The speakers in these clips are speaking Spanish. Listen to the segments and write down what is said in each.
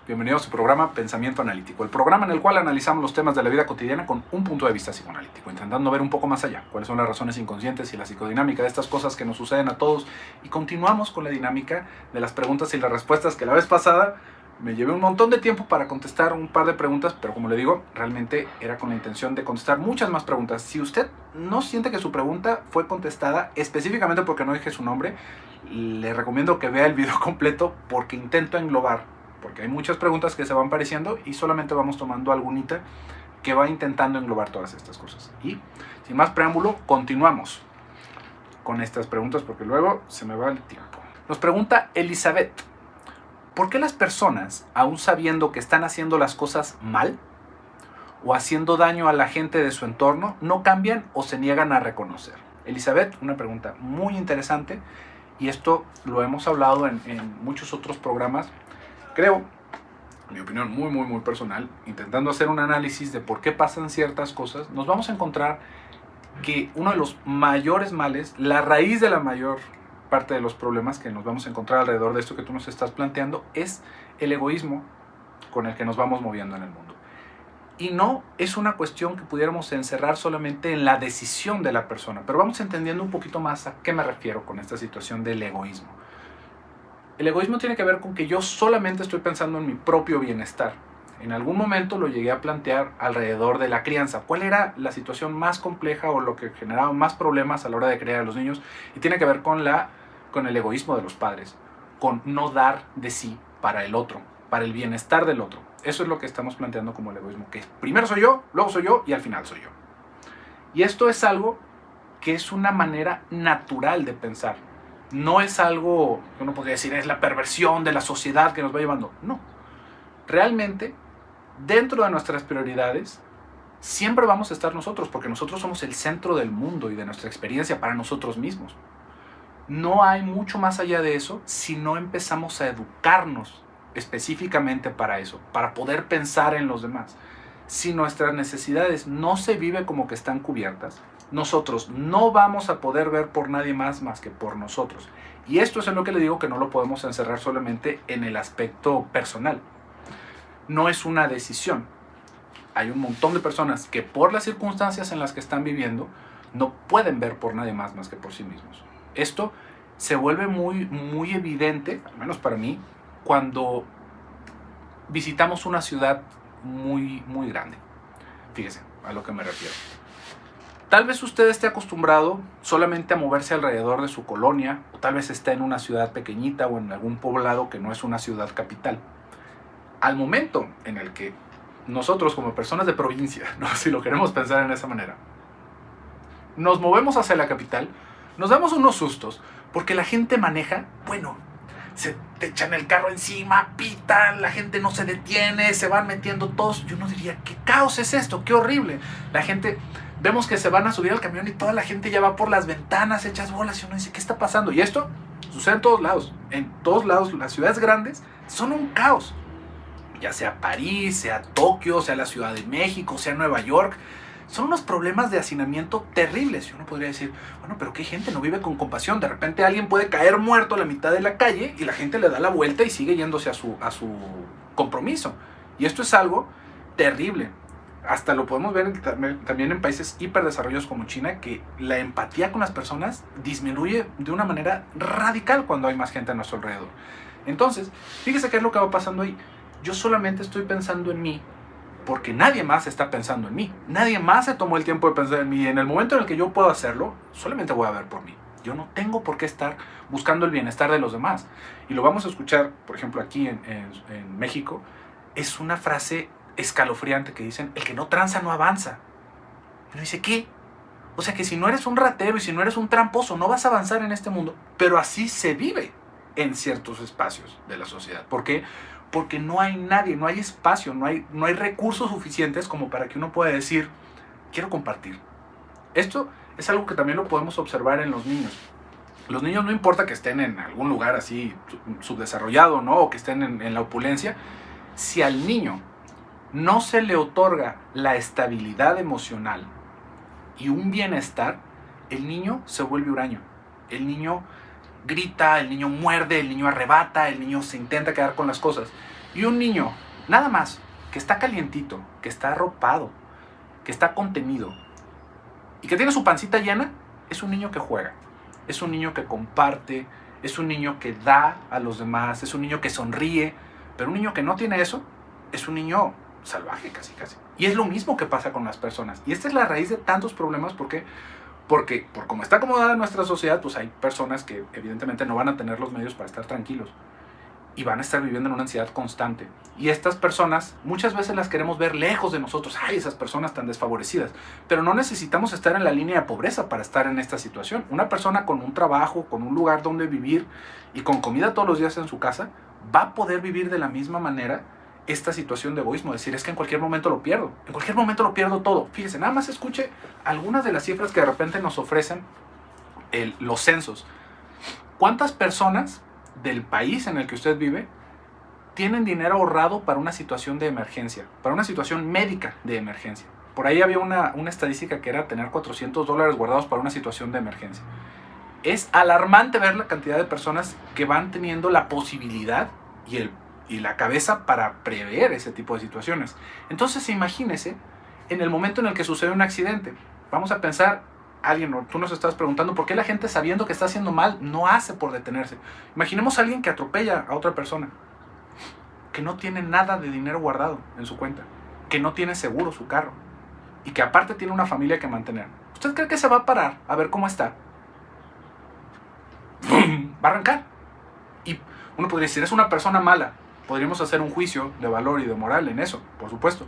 Bienvenido a su programa Pensamiento Analítico, el programa en el cual analizamos los temas de la vida cotidiana con un punto de vista psicoanalítico, intentando ver un poco más allá, cuáles son las razones inconscientes y la psicodinámica de estas cosas que nos suceden a todos. Y continuamos con la dinámica de las preguntas y las respuestas, que la vez pasada me llevé un montón de tiempo para contestar un par de preguntas, pero como le digo, realmente era con la intención de contestar muchas más preguntas. Si usted no siente que su pregunta fue contestada específicamente porque no dije su nombre, le recomiendo que vea el video completo, porque intento englobar, porque hay muchas preguntas que se van pareciendo y solamente vamos tomando algunita que va intentando englobar todas estas cosas. Y sin más preámbulo, continuamos con estas preguntas porque luego se me va el tiempo. Nos pregunta Elizabeth: ¿por qué las personas, aún sabiendo que están haciendo las cosas mal o haciendo daño a la gente de su entorno, no cambian o se niegan a reconocer? Elizabeth, una pregunta muy interesante, y esto lo hemos hablado en muchos otros programas. Creo, en mi opinión muy personal, intentando hacer un análisis de por qué pasan ciertas cosas, nos vamos a encontrar que uno de los mayores males, la raíz de la mayor parte de los problemas que nos vamos a encontrar alrededor de esto que tú nos estás planteando, es el egoísmo con el que nos vamos moviendo en el mundo. Y no es una cuestión que pudiéramos encerrar solamente en la decisión de la persona, pero vamos entendiendo un poquito más a qué me refiero con esta situación del egoísmo. El egoísmo tiene que ver con que yo solamente estoy pensando en mi propio bienestar. En algún momento lo llegué a plantear alrededor de la crianza. ¿Cuál era la situación más compleja o lo que generaba más problemas a la hora de criar a los niños? Y tiene que ver con el egoísmo de los padres, con no dar de sí para el otro, para el bienestar del otro. Eso es lo que estamos planteando como el egoísmo, que primero soy yo, luego soy yo y al final soy yo. Y esto es algo que es una manera natural de pensar. No es algo que uno podría decir es la perversión de la sociedad que nos va llevando. No. Realmente, dentro de nuestras prioridades, siempre vamos a estar nosotros, porque nosotros somos el centro del mundo y de nuestra experiencia para nosotros mismos. No hay mucho más allá de eso si no empezamos a educarnos específicamente para eso, para poder pensar en los demás. Si nuestras necesidades no se viven como que están cubiertas, nosotros no vamos a poder ver por nadie más que por nosotros. Y esto es en lo que le digo que no lo podemos encerrar solamente en el aspecto personal. No es una decisión. Hay un montón de personas que por las circunstancias en las que están viviendo no pueden ver por nadie más que por sí mismos. Esto se vuelve muy evidente, al menos para mí, cuando visitamos una ciudad muy grande. Fíjese a lo que me refiero. Tal vez usted esté acostumbrado solamente a moverse alrededor de su colonia, o tal vez esté en una ciudad pequeñita o en algún poblado que no es una ciudad capital. Al momento en el que nosotros, como personas de provincia, ¿no?, si lo queremos pensar en esa manera, nos movemos hacia la capital, nos damos unos sustos porque la gente maneja, se te echan el carro encima, pitan, la gente no se detiene, se van metiendo todos. Yo no diría, ¿qué caos es esto? ¡Qué horrible! La gente, vemos que se van a subir al camión y toda la gente ya va por las ventanas hechas bolas y uno dice, ¿qué está pasando? Y esto sucede en todos lados. En todos lados, las ciudades grandes son un caos. Ya sea París, sea Tokio, sea la Ciudad de México, sea Nueva York. Son unos problemas de hacinamiento terribles. Y uno podría decir, pero ¿qué gente no vive con compasión? De repente alguien puede caer muerto a la mitad de la calle y la gente le da la vuelta y sigue yéndose a su compromiso. Y esto es algo terrible. Hasta lo podemos ver también en países hiperdesarrollados como China, que la empatía con las personas disminuye de una manera radical cuando hay más gente a nuestro alrededor. Entonces, fíjese qué es lo que va pasando ahí. Yo solamente estoy pensando en mí porque nadie más está pensando en mí. Nadie más se tomó el tiempo de pensar en mí. En el momento en el que yo puedo hacerlo, solamente voy a ver por mí. Yo no tengo por qué estar buscando el bienestar de los demás. Y lo vamos a escuchar, por ejemplo, aquí en México. Es una frase escalofriante que dicen, el que no tranza no avanza. Y uno dice, ¿qué? O sea que si no eres un ratero y si no eres un tramposo, no vas a avanzar en este mundo. Pero así se vive en ciertos espacios de la sociedad. ¿Por qué? Porque no hay nadie, no hay espacio, no hay recursos suficientes como para que uno pueda decir, quiero compartir. Esto es algo que también lo podemos observar en los niños. Los niños, no importa que estén en algún lugar así subdesarrollado, ¿no?, o que estén en la opulencia, si al niño no se le otorga la estabilidad emocional y un bienestar, el niño se vuelve huraño. El niño grita, el niño muerde, el niño arrebata, el niño se intenta quedar con las cosas. Y un niño, nada más, que está calientito, que está arropado, que está contenido y que tiene su pancita llena, es un niño que juega, es un niño que comparte, es un niño que da a los demás, es un niño que sonríe. Pero un niño que no tiene eso es un niño salvaje casi. Y es lo mismo que pasa con las personas. Y esta es la raíz de tantos problemas. Porque por como está acomodada nuestra sociedad, pues hay personas que evidentemente no van a tener los medios para estar tranquilos y van a estar viviendo en una ansiedad constante. Y estas personas muchas veces las queremos ver lejos de nosotros. ¡Ay, esas personas tan desfavorecidas! Pero no necesitamos estar en la línea de pobreza para estar en esta situación. Una persona con un trabajo, con un lugar donde vivir y con comida todos los días en su casa, va a poder vivir de la misma manera esta situación de egoísmo. Decir, es que en cualquier momento lo pierdo. En cualquier momento lo pierdo todo. Fíjese, nada más escuche algunas de las cifras que de repente nos ofrecen los censos. ¿Cuántas personas del país en el que usted vive tienen dinero ahorrado para una situación de emergencia, para una situación médica de emergencia? Por ahí había una estadística que era tener $400 guardados para una situación de emergencia. Es alarmante ver la cantidad de personas que van teniendo la posibilidad y la cabeza para prever ese tipo de situaciones. Entonces imagínese en el momento en el que sucede un accidente. Vamos a pensar, tú nos estás preguntando por qué la gente, sabiendo que está haciendo mal, no hace por detenerse. Imaginemos a alguien que atropella a otra persona, que no tiene nada de dinero guardado en su cuenta, que no tiene seguro su carro y que aparte tiene una familia que mantener. ¿Usted cree que se va a parar a ver cómo está? Va a arrancar. Y uno podría decir, es una persona mala. Podríamos hacer un juicio de valor y de moral en eso, por supuesto.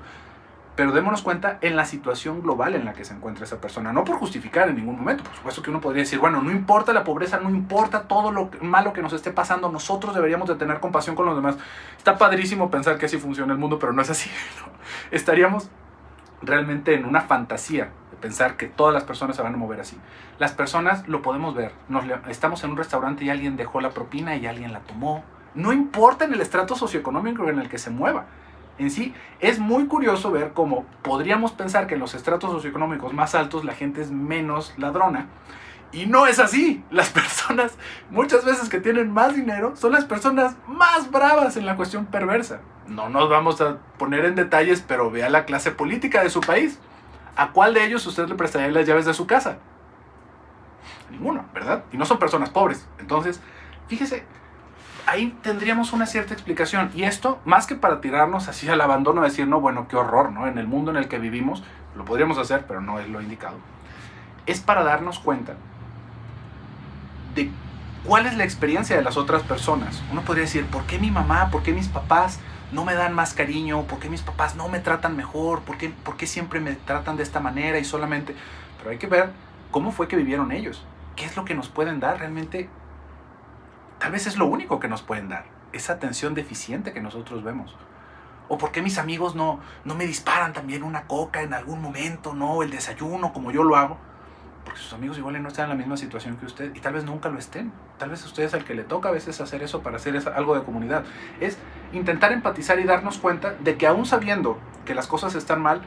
Pero démonos cuenta en la situación global en la que se encuentra esa persona. No por justificar en ningún momento. Por supuesto que uno podría decir, bueno, no importa la pobreza, no importa todo lo malo que nos esté pasando, nosotros deberíamos de tener compasión con los demás. Está padrísimo pensar que así funciona el mundo, pero no es así, ¿no? Estaríamos realmente en una fantasía de pensar que todas las personas se van a mover así. Las personas lo podemos ver. Estamos en un restaurante y alguien dejó la propina y alguien la tomó. No importa en el estrato socioeconómico en el que se mueva. En sí, es muy curioso ver cómo podríamos pensar que en los estratos socioeconómicos más altos la gente es menos ladrona. Y no es así. Las personas, muchas veces que tienen más dinero, son las personas más bravas en la cuestión perversa. No nos vamos a poner en detalles, pero vea la clase política de su país. ¿A cuál de ellos usted le prestaría las llaves de su casa? Ninguno, ¿verdad? Y no son personas pobres. Entonces, fíjese, ahí tendríamos una cierta explicación. Y esto, más que para tirarnos así al abandono, decir, no, bueno, qué horror, ¿no? En el mundo en el que vivimos, lo podríamos hacer, pero no es lo indicado. Es para darnos cuenta de cuál es la experiencia de las otras personas. Uno podría decir, ¿por qué mi mamá, por qué mis papás no me dan más cariño? ¿Por qué mis papás no me tratan mejor? ¿Por qué siempre me tratan de esta manera y solamente? Pero hay que ver cómo fue que vivieron ellos. ¿Qué es lo que nos pueden dar realmente? Tal vez es lo único que nos pueden dar, esa atención deficiente que nosotros vemos. ¿O por qué mis amigos no me disparan también una coca en algún momento, no el desayuno como yo lo hago? Porque sus amigos igual no están en la misma situación que usted y tal vez nunca lo estén. Tal vez a usted es el que le toca a veces hacer eso para hacer algo de comunidad. Es intentar empatizar y darnos cuenta de que aún sabiendo que las cosas están mal,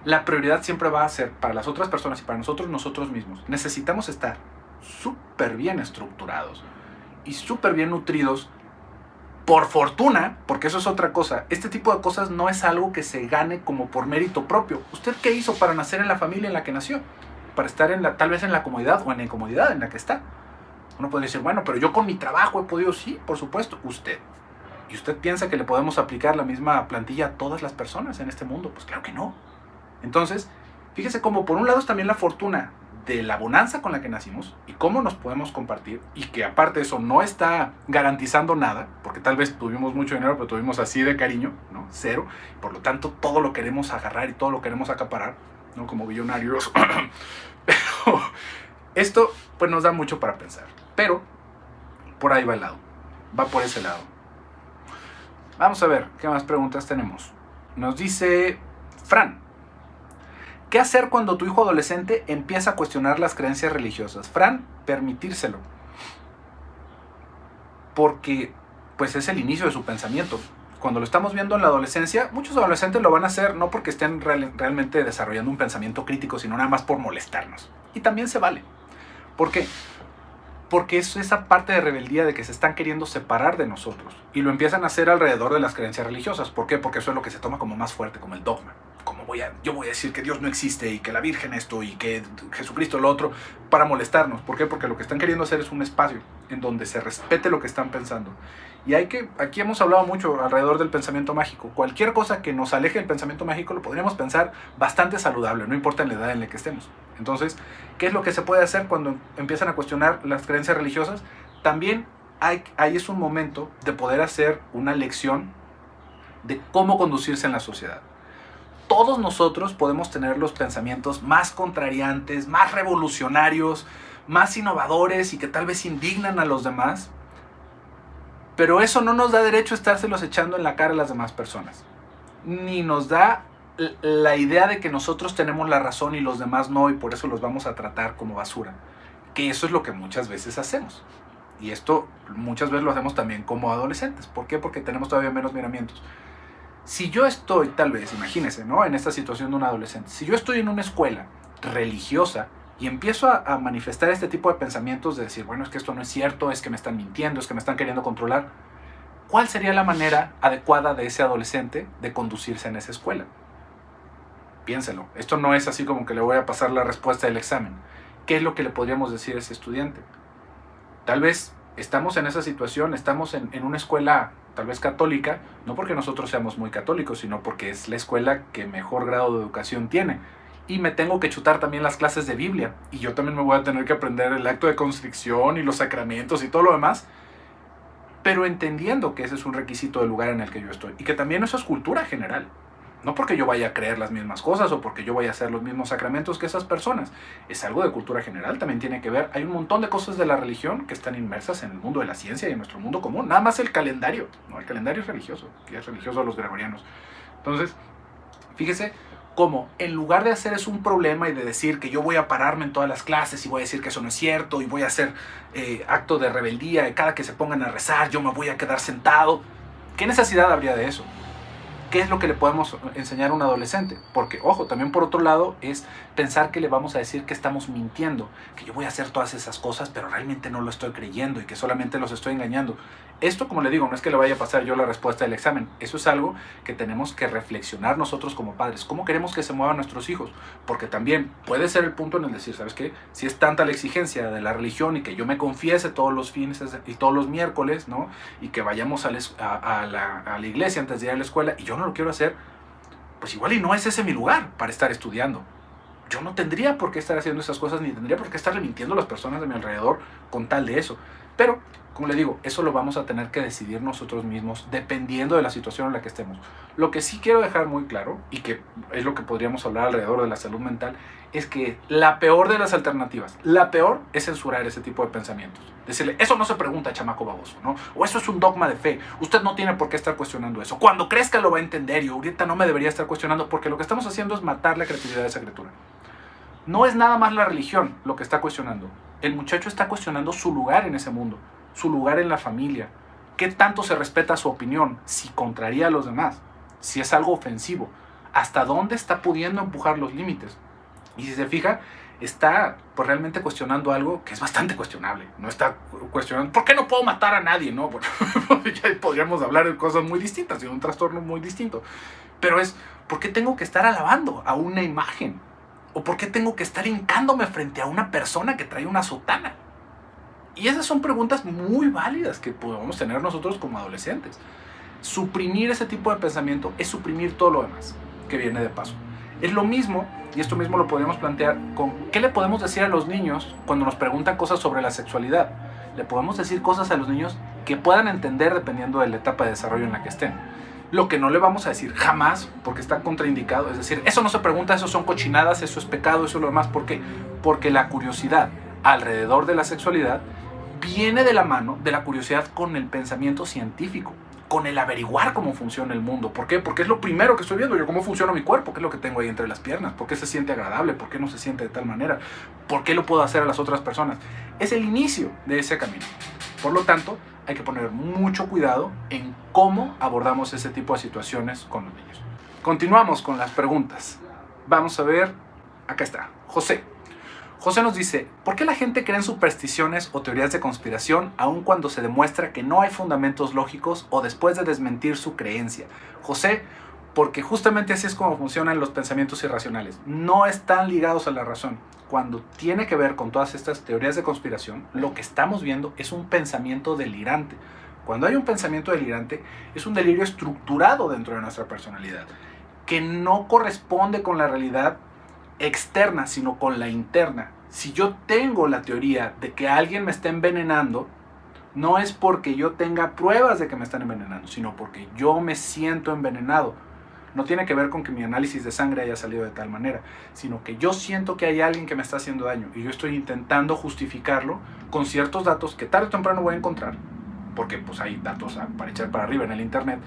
la prioridad siempre va a ser para las otras personas y para nosotros mismos. Necesitamos estar súper bien estructurados y súper bien nutridos. Por fortuna, porque eso es otra cosa. Este tipo de cosas no es algo que se gane como por mérito propio. ¿Usted qué hizo para nacer en la familia en la que nació? Para estar tal vez en la comodidad o en la incomodidad en la que está. Uno podría decir, bueno, pero yo con mi trabajo he podido. Sí, por supuesto, usted. ¿Y usted piensa que le podemos aplicar la misma plantilla a todas las personas en este mundo? Pues claro que no. Entonces, fíjese cómo por un lado es también la fortuna de la bonanza con la que nacimos y cómo nos podemos compartir, y que aparte de eso no está garantizando nada, porque tal vez tuvimos mucho dinero, pero tuvimos así de cariño, ¿no? Cero. Por lo tanto, todo lo queremos agarrar y todo lo queremos acaparar, ¿no? Como billonarios. Pero esto pues nos da mucho para pensar. Pero por ahí va el lado. Va por ese lado. Vamos a ver qué más preguntas tenemos. Nos dice Fran: ¿qué hacer cuando tu hijo adolescente empieza a cuestionar las creencias religiosas? Fran, permitírselo. Porque pues es el inicio de su pensamiento. Cuando lo estamos viendo en la adolescencia, muchos adolescentes lo van a hacer no porque estén realmente desarrollando un pensamiento crítico, sino nada más por molestarnos. Y también se vale. ¿Por qué? Porque es esa parte de rebeldía de que se están queriendo separar de nosotros. Y lo empiezan a hacer alrededor de las creencias religiosas. ¿Por qué? Porque eso es lo que se toma como más fuerte, como el dogma. Como yo voy a decir que Dios no existe y que la Virgen esto y que Jesucristo lo otro, para molestarnos. ¿Por qué? Porque lo que están queriendo hacer es un espacio en donde se respete lo que están pensando. Y aquí hemos hablado mucho alrededor del pensamiento mágico. Cualquier cosa que nos aleje del pensamiento mágico lo podríamos pensar bastante saludable, no importa en la edad en la que estemos. Entonces, ¿qué es lo que se puede hacer cuando empiezan a cuestionar las creencias religiosas? También ahí es un momento de poder hacer una lección de cómo conducirse en la sociedad. Todos nosotros podemos tener los pensamientos más contrariantes, más revolucionarios, más innovadores y que tal vez indignan a los demás, pero eso no nos da derecho a estárselos echando en la cara a las demás personas. Ni nos da la idea de que nosotros tenemos la razón y los demás no, y por eso los vamos a tratar como basura. Que eso es lo que muchas veces hacemos. Y esto muchas veces lo hacemos también como adolescentes. ¿Por qué? Porque tenemos todavía menos miramientos. Si yo estoy, tal vez, imagínense, ¿no?, en esta situación de un adolescente, si yo estoy en una escuela religiosa y empiezo a manifestar este tipo de pensamientos de decir, bueno, es que esto no es cierto, es que me están mintiendo, es que me están queriendo controlar, ¿cuál sería la manera adecuada de ese adolescente de conducirse en esa escuela? Piénselo. Esto no es así como que le voy a pasar la respuesta del examen. ¿Qué es lo que le podríamos decir a ese estudiante? Tal vez estamos en esa situación, estamos en una escuela tal vez católica, no porque nosotros seamos muy católicos, sino porque es la escuela que mejor grado de educación tiene. Y me tengo que chutar también las clases de Biblia. Y yo también me voy a tener que aprender el acto de constricción y los sacramentos y todo lo demás. Pero entendiendo que ese es un requisito del lugar en el que yo estoy. Y que también eso es cultura general. No porque yo vaya a creer las mismas cosas o porque yo vaya a hacer los mismos sacramentos que esas personas. Es algo de cultura general, también tiene que ver. Hay un montón de cosas de la religión que están inmersas en el mundo de la ciencia y en nuestro mundo común. Nada más el calendario. No, el calendario es religioso, que es religioso de los gregorianos. Entonces, fíjese cómo en lugar de hacer eso un problema y de decir que yo voy a pararme en todas las clases y voy a decir que eso no es cierto y voy a hacer acto de rebeldía, cada que se pongan a rezar yo me voy a quedar sentado. ¿Qué necesidad habría de eso? ¿Qué es lo que le podemos enseñar a un adolescente? Porque, ojo, también por otro lado es pensar que le vamos a decir que estamos mintiendo, que yo voy a hacer todas esas cosas, pero realmente no lo estoy creyendo y que solamente los estoy engañando. Esto, como le digo, no es que le vaya a pasar yo la respuesta del examen. Eso es algo que tenemos que reflexionar nosotros como padres. ¿Cómo queremos que se muevan nuestros hijos? Porque también puede ser el punto en el decir, ¿sabes qué? Si es tanta la exigencia de la religión y que yo me confiese todos los fines y todos los miércoles, ¿no?, y que vayamos a la iglesia antes de ir a la escuela y yo no lo quiero hacer, pues igual y no es ese mi lugar para estar estudiando. Yo no tendría por qué estar haciendo esas cosas, ni tendría por qué estarle mintiendo a las personas de mi alrededor con tal de eso. Pero, como le digo, eso lo vamos a tener que decidir nosotros mismos dependiendo de la situación en la que estemos. Lo que sí quiero dejar muy claro, y que es lo que podríamos hablar alrededor de la salud mental, es que la peor de las alternativas, la peor es censurar ese tipo de pensamientos. Decirle, eso no se pregunta, chamaco baboso, ¿no? O eso es un dogma de fe. Usted no tiene por qué estar cuestionando eso. Cuando crezca lo va a entender y ahorita no me debería estar cuestionando, porque lo que estamos haciendo es matar la creatividad de esa criatura. No es nada más la religión lo que está cuestionando. El muchacho está cuestionando su lugar en ese mundo, su lugar en la familia. ¿Qué tanto se respeta su opinión? Si contraría a los demás, si es algo ofensivo, ¿hasta dónde está pudiendo empujar los límites? Y si se fija, está pues realmente cuestionando algo que es bastante cuestionable. No está cuestionando, ¿por qué no puedo matar a nadie? No, bueno, ya podríamos hablar de cosas muy distintas, de un trastorno muy distinto. Pero es, ¿por qué tengo que estar alabando a una imagen? ¿O por qué tengo que estar hincándome frente a una persona que trae una sotana? Y esas son preguntas muy válidas que podemos tener nosotros como adolescentes. Suprimir ese tipo de pensamiento es suprimir todo lo demás que viene de paso. Es lo mismo, y esto mismo lo podemos plantear con ¿qué le podemos decir a los niños cuando nos preguntan cosas sobre la sexualidad? Le podemos decir cosas a los niños que puedan entender dependiendo de la etapa de desarrollo en la que estén. Lo que no le vamos a decir jamás, porque está contraindicado, es decir, eso no se pregunta, eso son cochinadas, eso es pecado, eso es lo demás. ¿Por qué? Porque la curiosidad alrededor de la sexualidad viene de la mano de la curiosidad con el pensamiento científico, con el averiguar cómo funciona el mundo. ¿Por qué? Porque es lo primero que estoy viendo yo, cómo funciona mi cuerpo, qué es lo que tengo ahí entre las piernas, por qué se siente agradable, por qué no se siente de tal manera, por qué lo puedo hacer a las otras personas. Es el inicio de ese camino. Por lo tanto, hay que poner mucho cuidado en cómo abordamos ese tipo de situaciones con los niños. Continuamos con las preguntas. Vamos a ver, acá está, José. José nos dice, ¿por qué la gente cree en supersticiones o teorías de conspiración aun cuando se demuestra que no hay fundamentos lógicos o después de desmentir su creencia? José, porque justamente así es como funcionan los pensamientos irracionales. No están ligados a la razón. Cuando tiene que ver con todas estas teorías de conspiración, lo que estamos viendo es un pensamiento delirante. Cuando hay un pensamiento delirante, es un delirio estructurado dentro de nuestra personalidad, que no corresponde con la realidad externa, sino con la interna. Si yo tengo la teoría de que alguien me está envenenando, no es porque yo tenga pruebas de que me están envenenando, sino porque yo me siento envenenado. No tiene que ver con que mi análisis de sangre haya salido de tal manera, sino que yo siento que hay alguien que me está haciendo daño y yo estoy intentando justificarlo con ciertos datos que tarde o temprano voy a encontrar, porque pues hay datos para echar para arriba en el internet,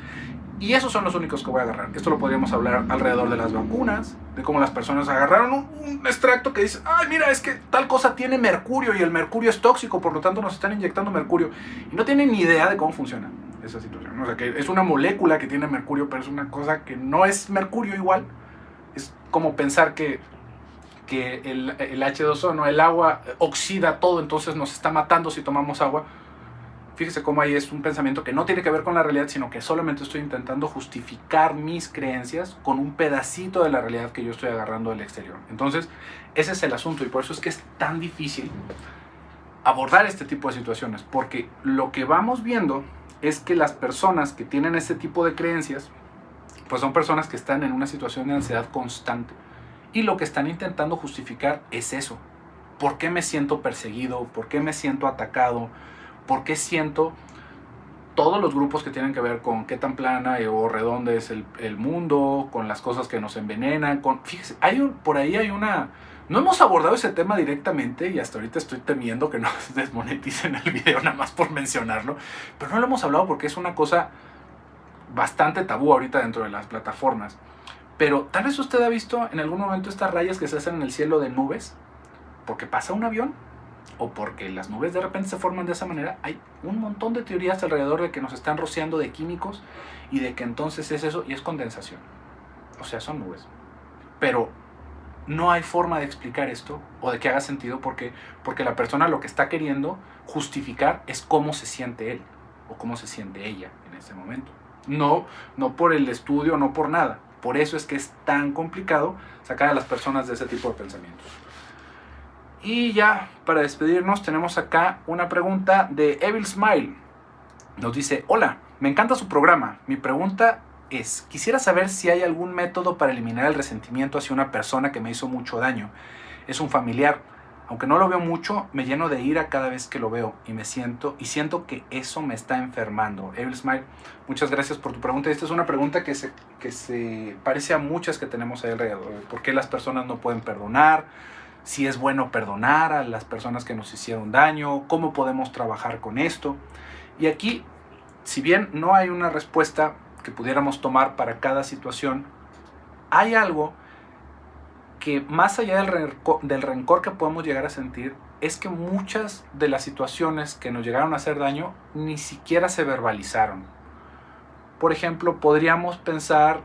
y esos son los únicos que voy a agarrar. Esto lo podríamos hablar alrededor de las vacunas, de cómo las personas agarraron un extracto que dice, ay, mira, es que tal cosa tiene mercurio y el mercurio es tóxico, por lo tanto nos están inyectando mercurio, y no tienen ni idea de cómo funciona esa situación. O sea, que es una molécula que tiene mercurio, pero es una cosa que no es mercurio igual. Es como pensar que el H2O, ¿no? El agua oxida todo, entonces nos está matando si tomamos agua. Fíjese cómo ahí es un pensamiento que no tiene que ver con la realidad, sino que solamente estoy intentando justificar mis creencias con un pedacito de la realidad que yo estoy agarrando del exterior. Entonces, ese es el asunto, y por eso es que es tan difícil abordar este tipo de situaciones, porque lo que vamos viendo es que las personas que tienen este tipo de creencias, pues son personas que están en una situación de ansiedad constante, y lo que están intentando justificar es eso. ¿Por qué me siento perseguido? ¿Por qué me siento atacado? ¿Por qué siento todos los grupos que tienen que ver con qué tan plana o redonda es el mundo, con las cosas que nos envenenan? Fíjese, por ahí hay una... No hemos abordado ese tema directamente y hasta ahorita estoy temiendo que nos desmoneticen el video nada más por mencionarlo, pero no lo hemos hablado porque es una cosa bastante tabú ahorita dentro de las plataformas. Pero tal vez usted ha visto en algún momento estas rayas que se hacen en el cielo de nubes, porque pasa un avión o porque las nubes de repente se forman de esa manera. Hay un montón de teorías alrededor de que nos están rociando de químicos y de que entonces es eso y es condensación. O sea, son nubes. Pero no hay forma de explicar esto o de que haga sentido porque la persona lo que está queriendo justificar es cómo se siente él o cómo se siente ella en ese momento. No por el estudio, no por nada. Por eso es que es tan complicado sacar a las personas de ese tipo de pensamientos. Y ya, para despedirnos, tenemos acá una pregunta de Evil Smile. Nos dice, hola, me encanta su programa. Mi pregunta es, quisiera saber si hay algún método para eliminar el resentimiento hacia una persona que me hizo mucho daño. Es un familiar. Aunque no lo veo mucho, me lleno de ira cada vez que lo veo y siento que eso me está enfermando. Evil Smile, muchas gracias por tu pregunta. Esta es una pregunta que se parece a muchas que tenemos ahí alrededor. ¿Por qué las personas no pueden perdonar? Si es bueno perdonar a las personas que nos hicieron daño, cómo podemos trabajar con esto. Y aquí, si bien no hay una respuesta que pudiéramos tomar para cada situación, hay algo que más allá del rencor que podemos llegar a sentir, es que muchas de las situaciones que nos llegaron a hacer daño ni siquiera se verbalizaron. Por ejemplo, podríamos pensar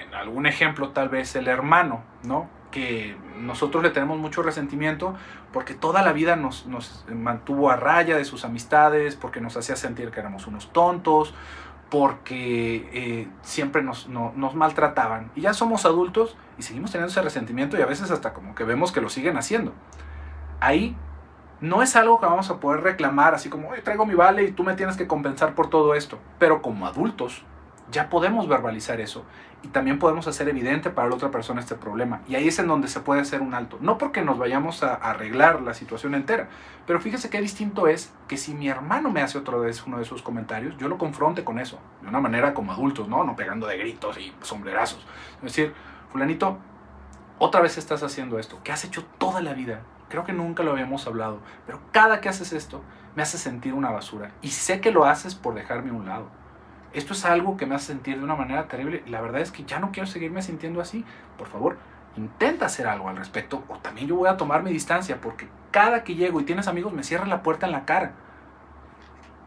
en algún ejemplo, tal vez el hermano, ¿no? Que nosotros le tenemos mucho resentimiento porque toda la vida nos mantuvo a raya de sus amistades, porque nos hacía sentir que éramos unos tontos, porque siempre nos maltrataban. Y ya somos adultos y seguimos teniendo ese resentimiento y a veces hasta como que vemos que lo siguen haciendo. Ahí no es algo que vamos a poder reclamar así como, oye, traigo mi vale y tú me tienes que compensar por todo esto. Pero como adultos ya podemos verbalizar eso y también podemos hacer evidente para la otra persona este problema. Y ahí es en donde se puede hacer un alto. No porque nos vayamos a arreglar la situación entera, pero fíjese qué distinto es que si mi hermano me hace uno de esos comentarios, yo lo confronte con eso, de una manera como adultos, no pegando de gritos y sombrerazos. Es decir, fulanito, otra vez estás haciendo esto, que has hecho toda la vida. Creo que nunca lo habíamos hablado, pero cada que haces esto me hace sentir una basura. Y sé que lo haces por dejarme a un lado. Esto es algo que me hace sentir de una manera terrible. La verdad es que ya no quiero seguirme sintiendo así. Por favor, intenta hacer algo al respecto o también yo voy a tomar mi distancia porque cada que llego y tienes amigos me cierran la puerta en la cara.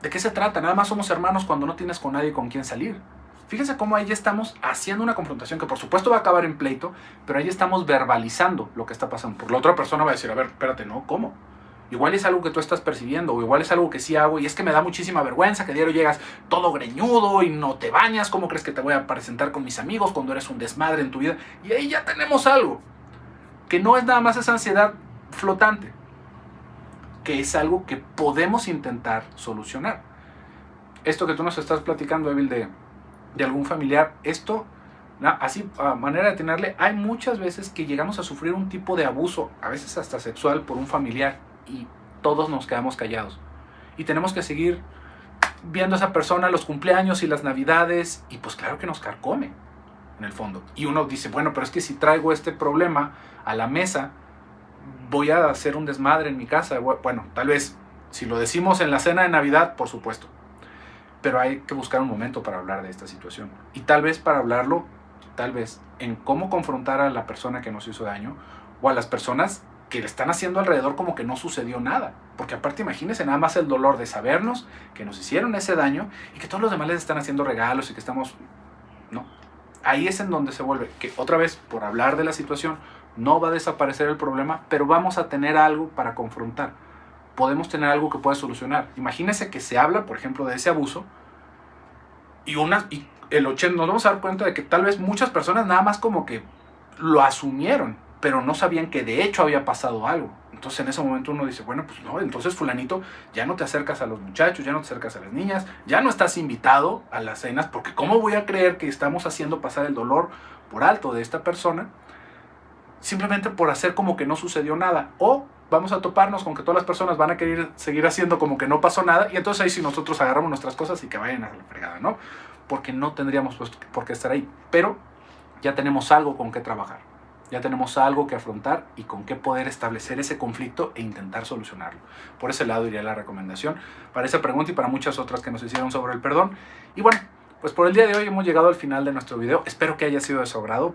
¿De qué se trata? Nada más somos hermanos cuando no tienes con nadie con quien salir. Fíjense cómo ahí ya estamos haciendo una confrontación que por supuesto va a acabar en pleito, pero ahí estamos verbalizando lo que está pasando. Porque la otra persona va a decir, a ver, espérate, ¿no? ¿Cómo? Igual es algo que tú estás percibiendo, o igual es algo que sí hago, y es que me da muchísima vergüenza que diario llegas todo greñudo y no te bañas. ¿Cómo crees que te voy a presentar con mis amigos cuando eres un desmadre en tu vida? Y ahí ya tenemos algo, que no es nada más esa ansiedad flotante, que es algo que podemos intentar solucionar. Esto que tú nos estás platicando, Evil, de algún familiar, esto, así a manera de tenerle, hay muchas veces que llegamos a sufrir un tipo de abuso, a veces hasta sexual, por un familiar, y todos nos quedamos callados. Y tenemos que seguir viendo a esa persona los cumpleaños y las navidades, y pues claro que nos carcome, en el fondo. Y uno dice, bueno, pero es que si traigo este problema a la mesa, voy a hacer un desmadre en mi casa. Bueno, tal vez, si lo decimos en la cena de Navidad, por supuesto. Pero hay que buscar un momento para hablar de esta situación. Y tal vez para hablarlo, tal vez en cómo confrontar a la persona que nos hizo daño, o a las personas que le están haciendo alrededor como que no sucedió nada. Porque aparte, imagínense nada más el dolor de sabernos que nos hicieron ese daño y que todos los demás les están haciendo regalos y que estamos... No. Ahí es en donde se vuelve que otra vez, por hablar de la situación, no va a desaparecer el problema, pero vamos a tener algo para confrontar. Podemos tener algo que pueda solucionar. Imagínense que se habla, por ejemplo, de ese abuso y el 80, nos vamos a dar cuenta de que tal vez muchas personas nada más como que lo asumieron, pero no sabían que de hecho había pasado algo. Entonces en ese momento uno dice, bueno, pues no, entonces fulanito, ya no te acercas a los muchachos, ya no te acercas a las niñas, ya no estás invitado a las cenas, porque ¿cómo voy a creer que estamos haciendo pasar el dolor por alto de esta persona simplemente por hacer como que no sucedió nada? O vamos a toparnos con que todas las personas van a querer seguir haciendo como que no pasó nada, y entonces ahí sí nosotros agarramos nuestras cosas y que vayan a la fregada, ¿no? Porque no tendríamos pues por qué estar ahí, pero ya tenemos algo con qué trabajar. Ya tenemos algo que afrontar y con qué poder establecer ese conflicto e intentar solucionarlo. Por ese lado iría la recomendación para esa pregunta y para muchas otras que nos hicieron sobre el perdón. Y bueno, pues por el día de hoy hemos llegado al final de nuestro video. Espero que haya sido de su agrado.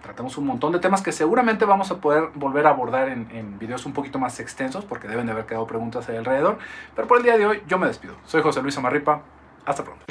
Tratamos un montón de temas que seguramente vamos a poder volver a abordar en videos un poquito más extensos, porque deben de haber quedado preguntas ahí alrededor. Pero por el día de hoy yo me despido. Soy José Luis Amarripa. Hasta pronto.